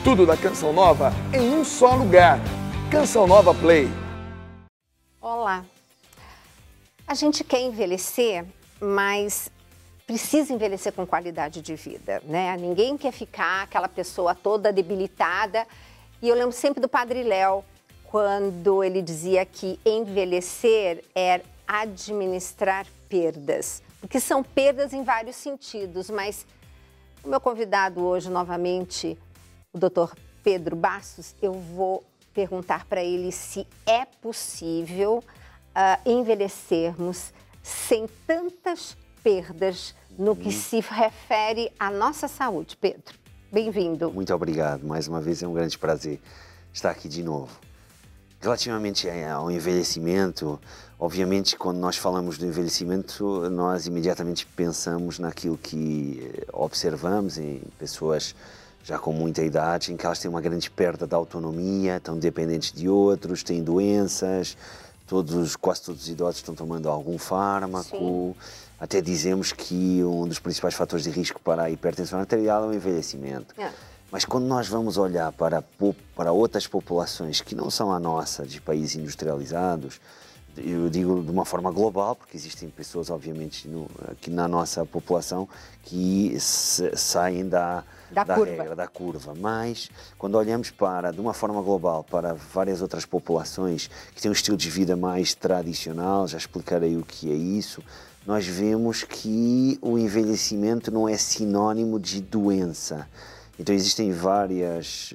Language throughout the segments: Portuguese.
tudo da Canção Nova em um só lugar. Canção Nova Play. Olá. A gente quer envelhecer, mas precisa envelhecer com qualidade de vida, né? Ninguém quer ficar aquela pessoa toda debilitada. E eu lembro sempre do Padre Léo, quando ele dizia que envelhecer é administrar perdas. Porque são perdas em vários sentidos, mas o meu convidado hoje, novamente, o Dr. Pedro Bastos, eu vou perguntar para ele se é possível envelhecermos sem tantas perdas no que se refere à nossa saúde. Pedro, bem-vindo. Muito obrigado. Mais uma vez é um grande prazer estar aqui de novo. Relativamente ao envelhecimento, obviamente quando nós falamos do envelhecimento, nós imediatamente pensamos naquilo que observamos em pessoas já com muita idade, em que elas têm uma grande perda da autonomia, estão dependentes de outros, têm doenças, quase todos os idosos estão tomando algum fármaco. Sim. Até dizemos que um dos principais fatores de risco para a hipertensão arterial é o envelhecimento. Mas quando nós vamos olhar para outras populações que não são a nossa, de países industrializados, eu digo de uma forma global, porque existem pessoas, obviamente, aqui na nossa população que saem da regra, da curva. Mas, quando olhamos de uma forma global para várias outras populações que têm um estilo de vida mais tradicional, já explicarei o que é isso, nós vemos que o envelhecimento não é sinónimo de doença. Então existem várias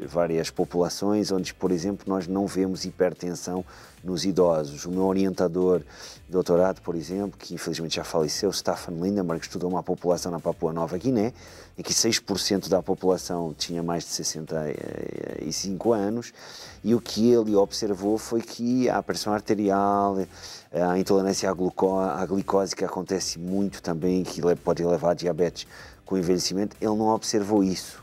populações onde, por exemplo, nós não vemos hipertensão nos idosos. O meu orientador de doutorado, por exemplo, que infelizmente já faleceu, Staffan Lindenberg, estudou uma população na Papua Nova Guiné, em que 6% da população tinha mais de 65 anos, e o que ele observou foi que a pressão arterial, a intolerância à glicose, que acontece muito também, que pode levar a diabetes, com o envelhecimento, ele não observou isso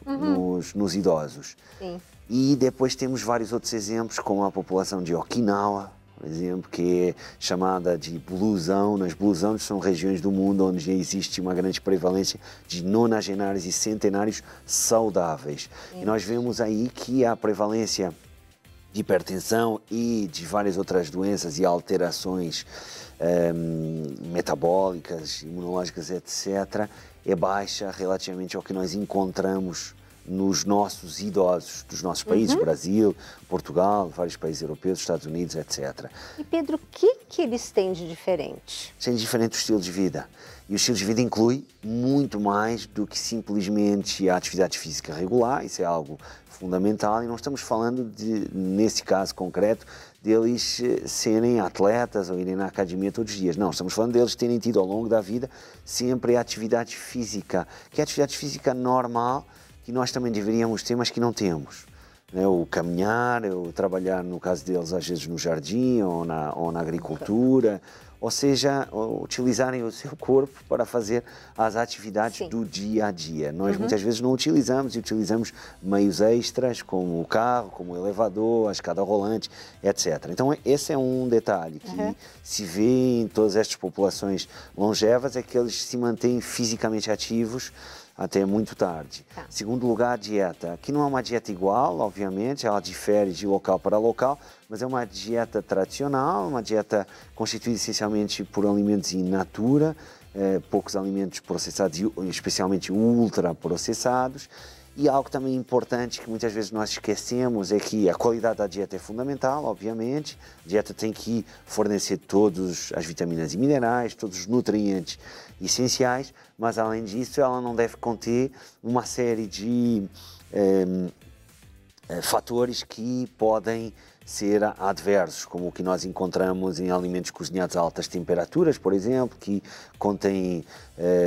nos idosos. Sim. E depois temos vários outros exemplos, como a população de Okinawa, por exemplo, que é chamada de Blue Zone. As Blue Zones são regiões do mundo onde existe uma grande prevalência de nonagenários e centenários saudáveis. Sim. E nós vemos aí que a prevalência de hipertensão e de várias outras doenças e alterações metabólicas, imunológicas, etc., é baixa relativamente ao que nós encontramos nos nossos idosos dos nossos países, Brasil, Portugal, vários países europeus, Estados Unidos, etc. E Pedro, o que eles têm de diferente? Tem diferente o estilo de vida. E o estilo de vida inclui muito mais do que simplesmente a atividade física regular, isso é algo fundamental, e não estamos falando, nesse caso concreto, deles serem atletas ou irem na academia todos os dias. Não, estamos falando deles terem tido ao longo da vida sempre a atividade física, que é a atividade física normal, que nós também deveríamos ter, mas que não temos. O caminhar, o trabalhar, no caso deles, às vezes no jardim ou na agricultura, ou seja, utilizarem o seu corpo para fazer as atividades do dia a dia. Nós muitas vezes não utilizamos e utilizamos meios extras, como o carro, como o elevador, a escada rolante, etc. Então esse é um detalhe que se vê em todas estas populações longevas, é que eles se mantêm fisicamente ativos até muito tarde. Segundo lugar, a dieta. Aqui não é uma dieta igual, obviamente, ela difere de local para local, mas é uma dieta tradicional, uma dieta constituída essencialmente por alimentos in natura, poucos alimentos processados, especialmente ultraprocessados. E algo também importante que muitas vezes nós esquecemos é que a qualidade da dieta é fundamental, obviamente. A dieta tem que fornecer todas as vitaminas e minerais, todos os nutrientes essenciais, mas além disso ela não deve conter uma série de fatores que podem ser adversos, como o que nós encontramos em alimentos cozinhados a altas temperaturas, por exemplo, que contêm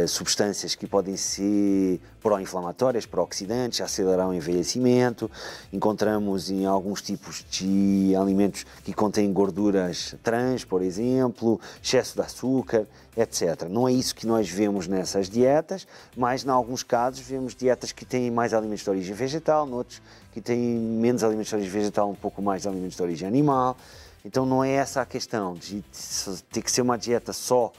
substâncias que podem ser pró-inflamatórias, pró-oxidantes, acelerar o envelhecimento. Encontramos em alguns tipos de alimentos que contêm gorduras trans, por exemplo, excesso de açúcar, etc. Não é isso que nós vemos nessas dietas, mas em alguns casos vemos dietas que têm mais alimentos de origem vegetal, noutros que têm menos alimentos de origem vegetal, um pouco mais de alimentos de origem animal. Então não é essa a questão de ter que ser uma dieta só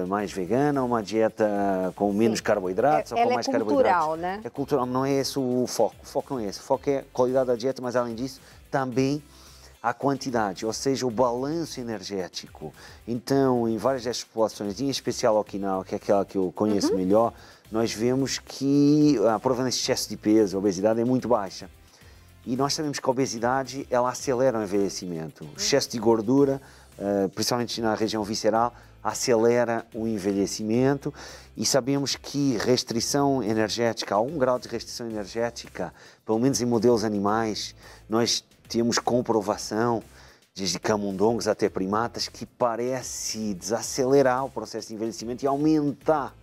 mais vegana, uma dieta com menos carboidratos ou com mais carboidratos. É cultural, né? É cultural, não é esse o foco. O foco não é esse. O foco é a qualidade da dieta, mas além disso, também a quantidade, ou seja, o balanço energético. Então, em várias destas populações, em especial Okinawa, que é aquela que eu conheço melhor, nós vemos que a prevalência de excesso de peso, a obesidade é muito baixa. E nós sabemos que a obesidade, ela acelera o envelhecimento. O excesso de gordura, principalmente na região visceral, acelera o envelhecimento. E sabemos que restrição energética, algum grau de restrição energética, pelo menos em modelos animais, nós temos comprovação, desde camundongos até primatas, que parece desacelerar o processo de envelhecimento e aumentar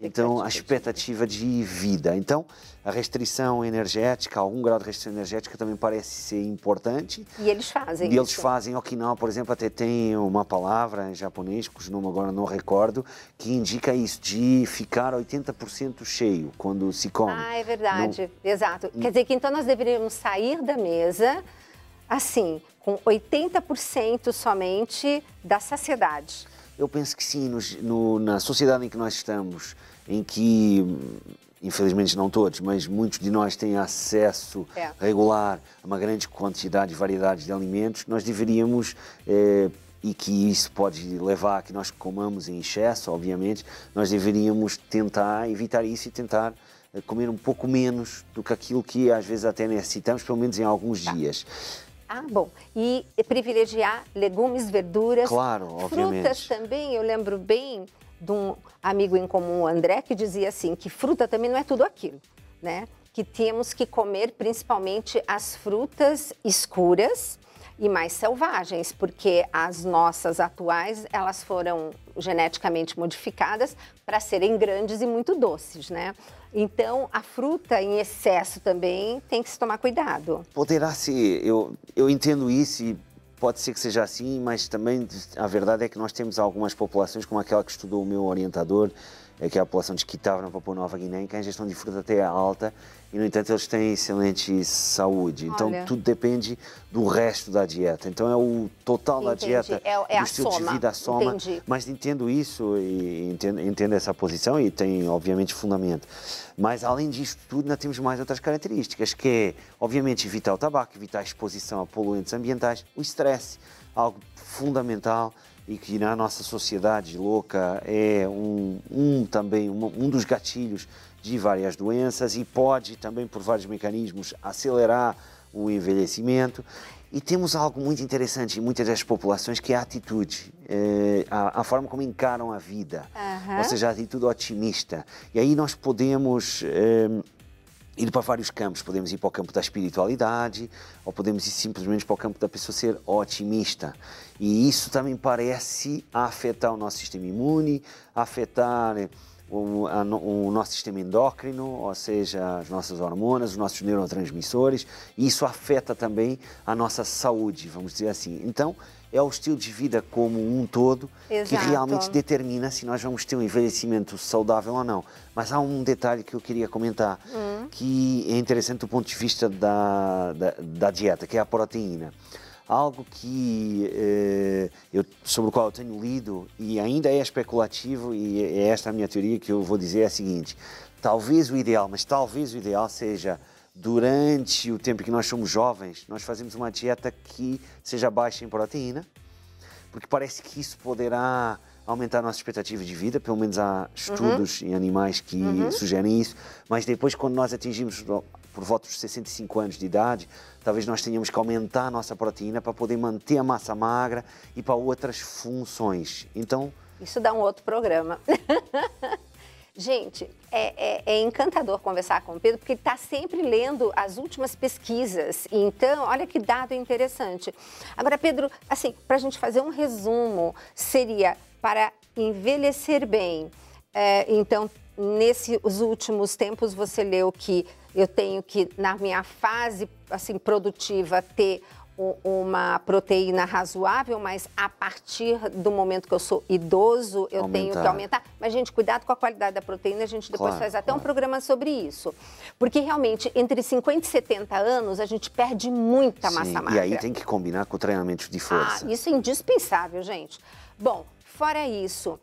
então a expectativa de vida. Então, a restrição energética, algum grau de restrição energética também parece ser importante. E eles fazem E eles fazem. Okinawa, por exemplo, até tem uma palavra em japonês, cujo nome agora não recordo, que indica isso, de ficar 80% cheio quando se come. Ah, é verdade. Exato. Quer dizer que então nós deveríamos sair da mesa, assim, com 80% somente da saciedade. Eu penso que sim, na sociedade em que nós estamos, em que, infelizmente não todos, mas muitos de nós têm acesso regular a uma grande quantidade e variedade de alimentos, nós deveríamos, e que isso pode levar a que nós comamos em excesso, obviamente, nós deveríamos tentar evitar isso e tentar comer um pouco menos do que aquilo que às vezes até necessitamos, pelo menos em alguns dias. Ah, bom. E privilegiar legumes, verduras, claro, obviamente. Frutas também. Eu lembro bem de um amigo em comum, o André, que dizia assim, que fruta também não é tudo aquilo, né? Que temos que comer principalmente as frutas escuras e mais selvagens, porque as nossas atuais, elas foram geneticamente modificadas para serem grandes e muito doces, né? Então, a fruta em excesso também tem que se tomar cuidado. Poderá ser, eu entendo isso e pode ser que seja assim, mas também a verdade é que nós temos algumas populações, como aquela que estudou o meu orientador, que é a população de Kitava, na Papua Nova Guiné, em que a ingestão de fruta até é alta e, no entanto, eles têm excelente saúde. Então, tudo depende do resto da dieta. Então, é o total da dieta, do estilo de vida, a soma. Mas entendo isso e entendo essa posição e tem, obviamente, fundamento. Mas, além disto tudo, ainda temos mais outras características, que é, obviamente, evitar o tabaco, evitar a exposição a poluentes ambientais, o estresse, algo fundamental, e que na nossa sociedade louca é também um dos gatilhos de várias doenças e pode também, por vários mecanismos, acelerar o envelhecimento. E temos algo muito interessante em muitas das populações, que é a atitude, a forma como encaram a vida, ou seja, a atitude otimista. E aí nós podemos ir para vários campos. Podemos ir para o campo da espiritualidade ou podemos ir simplesmente para o campo da pessoa ser otimista. E isso também parece afetar o nosso sistema imune, afetar o nosso sistema endócrino, ou seja, as nossas hormonas, os nossos neurotransmissores, e isso afeta também a nossa saúde, vamos dizer assim. Então, é o estilo de vida como um todo que realmente determina se nós vamos ter um envelhecimento saudável ou não. Mas há um detalhe que eu queria comentar, que é interessante do ponto de vista da dieta, que é a proteína. Algo que sobre o qual eu tenho lido e ainda é especulativo, e é esta a minha teoria que eu vou dizer, é a seguinte: talvez o ideal seja, durante o tempo que nós somos jovens, nós fazemos uma dieta que seja baixa em proteína, porque parece que isso poderá aumentar a nossa expectativa de vida, pelo menos há estudos em animais que sugerem isso, mas depois, quando nós atingimos por volta dos 65 anos de idade, talvez nós tenhamos que aumentar a nossa proteína para poder manter a massa magra e para outras funções. Então, isso dá um outro programa. Gente, é encantador conversar com o Pedro, porque ele está sempre lendo as últimas pesquisas. Então, olha que dado interessante. Agora, Pedro, assim, para a gente fazer um resumo, seria para envelhecer bem. Então, nesses últimos tempos, você leu que eu tenho que, na minha fase assim, produtiva, ter uma proteína razoável, mas a partir do momento que eu sou idoso, eu tenho que aumentar. Mas, gente, cuidado com a qualidade da proteína, a gente depois faz até um programa sobre isso. Porque, realmente, entre 50 e 70 anos, a gente perde muita massa magra. E aí tem que combinar com treinamentos de força. Isso é indispensável, gente. Bom, fora isso,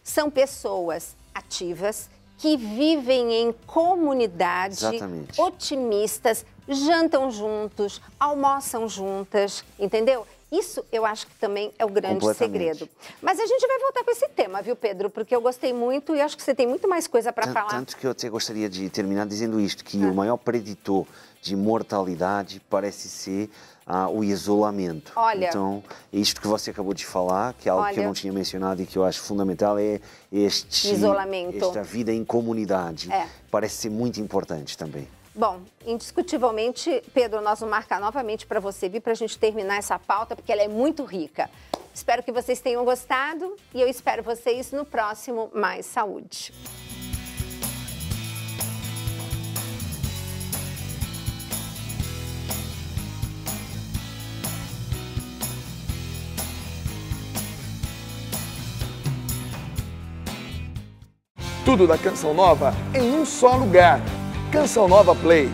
são pessoas ativas, que vivem em comunidade, Exatamente. otimistas, jantam juntos, almoçam juntas, entendeu? Isso eu acho que também é o grande segredo. Mas a gente vai voltar com esse tema, viu, Pedro? Porque eu gostei muito e acho que você tem muito mais coisa para falar. Tanto que eu até gostaria de terminar dizendo isto, que o maior preditor de mortalidade parece ser o isolamento. Olha, então, isto que você acabou de falar, que é algo que eu não tinha mencionado e que eu acho fundamental, é isolamento. Esta vida em comunidade. Parece ser muito importante também. Bom, indiscutivelmente, Pedro, nós vamos marcar novamente para você vir para a gente terminar essa pauta, porque ela é muito rica. Espero que vocês tenham gostado e eu espero vocês no próximo Mais Saúde. Tudo da Canção Nova em um só lugar. Canção Nova Play.